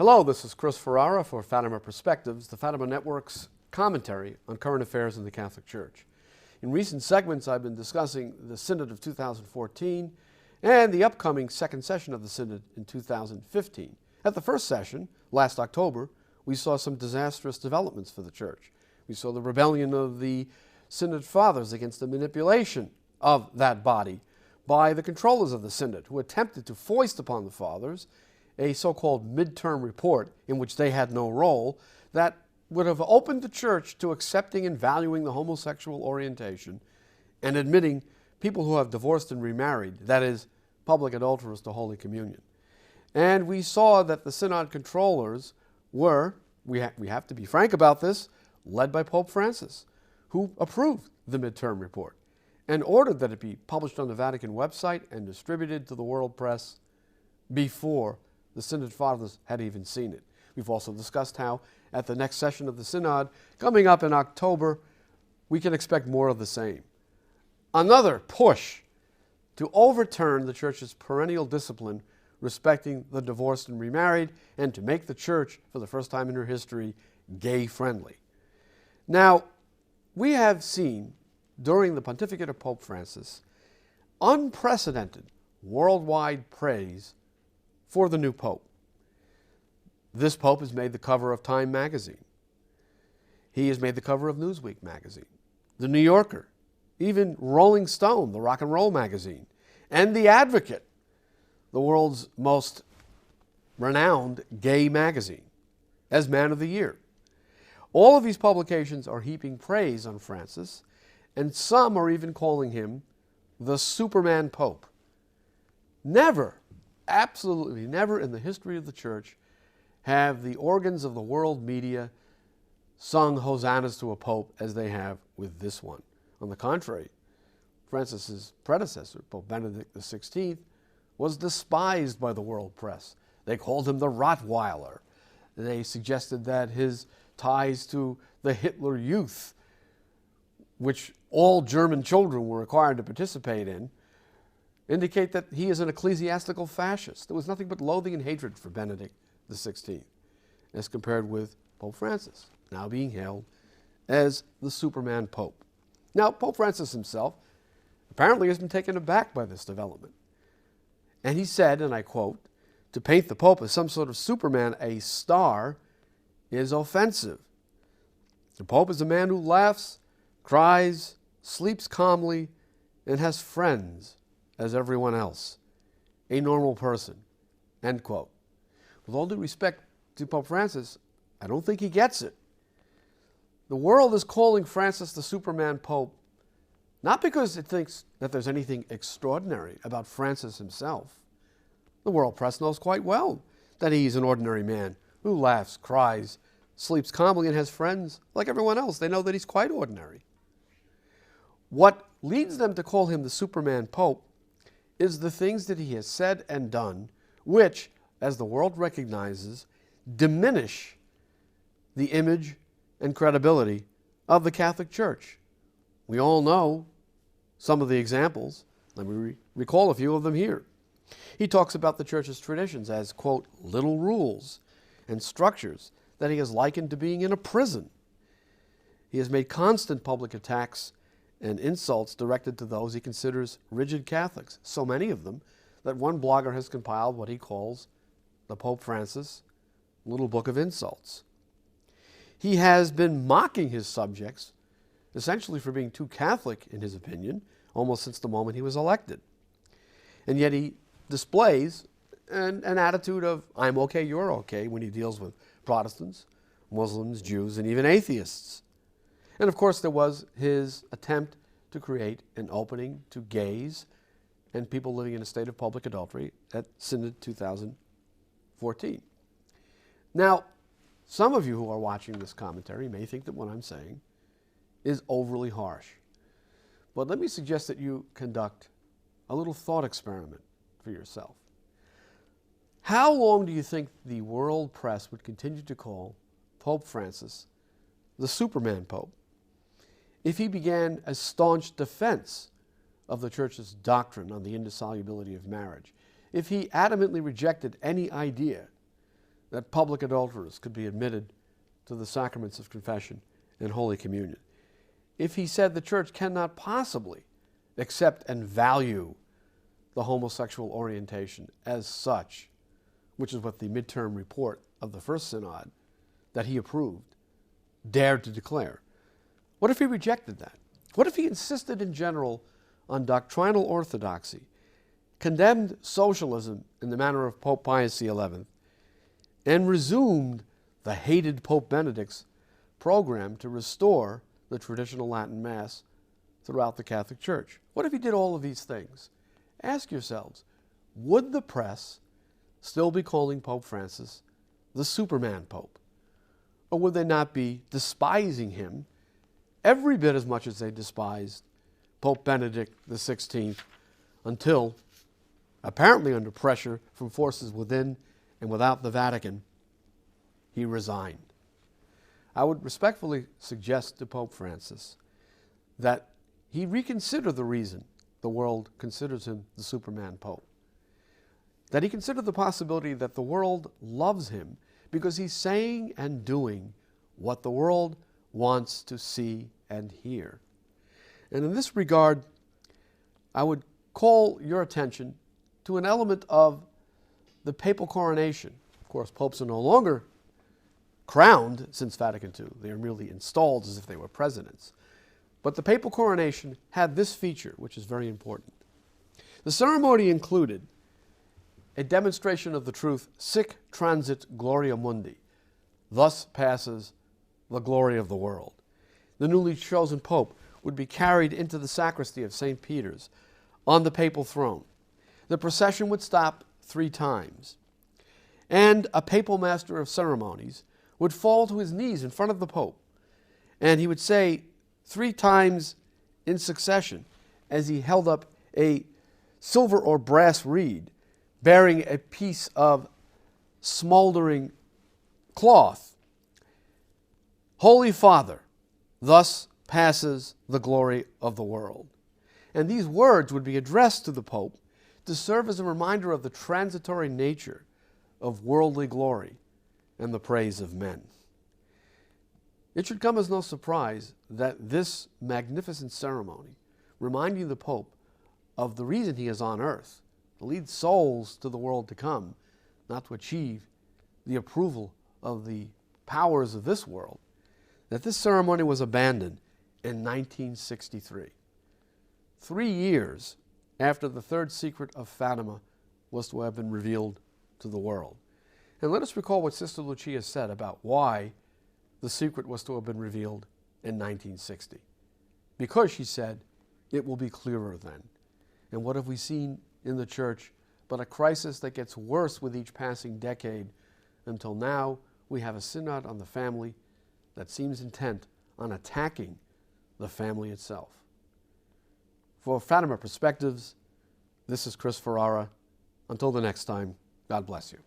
Hello, this is Chris Ferrara for Fatima Perspectives, the Fatima Network's commentary on current affairs in the Catholic Church. In recent segments, I've been discussing the Synod of 2014 and the upcoming second session of the Synod in 2015. At the first session, last October, we saw some disastrous developments for the Church. We saw the rebellion of the Synod Fathers against the manipulation of that body by the controllers of the Synod, who attempted to foist upon the Fathers a so-called midterm report in which they had no role that would have opened the Church to accepting and valuing the homosexual orientation and admitting people who have divorced and remarried, that is, public adulterers, to Holy Communion. And we saw that the Synod controllers were, we have to be frank about this, led by Pope Francis, who approved the midterm report and ordered that it be published on the Vatican website and distributed to the world press before the Synod Fathers had even seen it. We've also discussed how at the next session of the Synod, coming up in October, we can expect more of the same. Another push to overturn the Church's perennial discipline respecting the divorced and remarried, and to make the Church, for the first time in her history, gay-friendly. Now, we have seen during the pontificate of Pope Francis unprecedented worldwide praise for the new Pope. This Pope has made the cover of Time magazine. He has made the cover of Newsweek magazine, The New Yorker, even Rolling Stone, the rock and roll magazine, and The Advocate, the world's most renowned gay magazine, as Man of the Year. All of these publications are heaping praise on Francis, and some are even calling him the Superman Pope. Never, absolutely never in the history of the Church have the organs of the world media sung hosannas to a pope as they have with this one. On the contrary, Francis's predecessor, Pope Benedict XVI, was despised by the world press. They called him the Rottweiler. They suggested that his ties to the Hitler Youth, which all German children were required to participate in, indicate that he is an ecclesiastical fascist. There was nothing but loathing and hatred for Benedict XVI, as compared with Pope Francis, now being hailed as the Superman Pope. Now, Pope Francis himself apparently has been taken aback by this development. And he said, and I quote, "To paint the Pope as some sort of Superman, a star, is offensive. The Pope is a man who laughs, cries, sleeps calmly, and has friends as everyone else. A normal person." End quote. With all due respect to Pope Francis, I don't think he gets it. The world is calling Francis the Superman Pope not because it thinks that there's anything extraordinary about Francis himself. The world press knows quite well that he's an ordinary man who laughs, cries, sleeps calmly, and has friends like everyone else. They know that he's quite ordinary. What leads them to call him the Superman Pope is the things that he has said and done, which, as the world recognizes, diminish the image and credibility of the Catholic Church. We all know some of the examples. Let me recall a few of them here. He talks about the Church's traditions as, quote, little rules and structures that he has likened to being in a prison. He has made constant public attacks and insults directed to those he considers rigid Catholics, so many of them that one blogger has compiled what he calls the Pope Francis Little Book of Insults. He has been mocking his subjects, essentially for being too Catholic, in his opinion, almost since the moment he was elected. And yet he displays an attitude of, I'm okay, you're okay, when he deals with Protestants, Muslims, Jews, and even atheists. And of course there was his attempt to create an opening to gays and people living in a state of public adultery at Synod 2014. Now, some of you who are watching this commentary may think that what I'm saying is overly harsh. But let me suggest that you conduct a little thought experiment for yourself. How long do you think the world press would continue to call Pope Francis the Superman Pope if he began a staunch defense of the Church's doctrine on the indissolubility of marriage, if he adamantly rejected any idea that public adulterers could be admitted to the sacraments of confession and Holy Communion, if he said the church cannot possibly accept and value the homosexual orientation as such, which is what the midterm report of the First Synod that he approved dared to declare, what if he rejected that? What if he insisted in general on doctrinal orthodoxy, condemned socialism in the manner of Pope Pius XI, and resumed the hated Pope Benedict's program to restore the traditional Latin Mass throughout the Catholic Church? What if he did all of these things? Ask yourselves, would the press still be calling Pope Francis the Superman Pope? Or would they not be despising him every bit as much as they despised Pope Benedict XVI until, apparently under pressure from forces within and without the Vatican, he resigned? I would respectfully suggest to Pope Francis that he reconsider the reason the world considers him the Superman Pope. That he consider the possibility that the world loves him because he's saying and doing what the world wants to see and hear. And in this regard, I would call your attention to an element of the papal coronation. Of course, popes are no longer crowned since Vatican II. They are merely installed as if they were presidents. But the papal coronation had this feature, which is very important. The ceremony included a demonstration of the truth, sic transit gloria mundi, thus passes the glory of the world. The newly chosen pope would be carried into the sacristy of St. Peter's on the papal throne. The procession would stop 3 times, and a papal master of ceremonies would fall to his knees in front of the pope, and he would say 3 times in succession as he held up a silver or brass reed bearing a piece of smoldering cloth, "Holy Father, thus passes the glory of the world." And these words would be addressed to the Pope to serve as a reminder of the transitory nature of worldly glory and the praise of men. It should come as no surprise that this magnificent ceremony, reminding the Pope of the reason he is on earth, to lead souls to the world to come, not to achieve the approval of the powers of this world, that this ceremony was abandoned in 1963, 3 years after the third secret of Fatima was to have been revealed to the world. And let us recall what Sister Lucia said about why the secret was to have been revealed in 1960. Because, she said, it will be clearer then. And what have we seen in the Church but a crisis that gets worse with each passing decade, until now we have a synod on the family that seems intent on attacking the family itself. For Fatima Perspectives, this is Chris Ferrara. Until the next time, God bless you.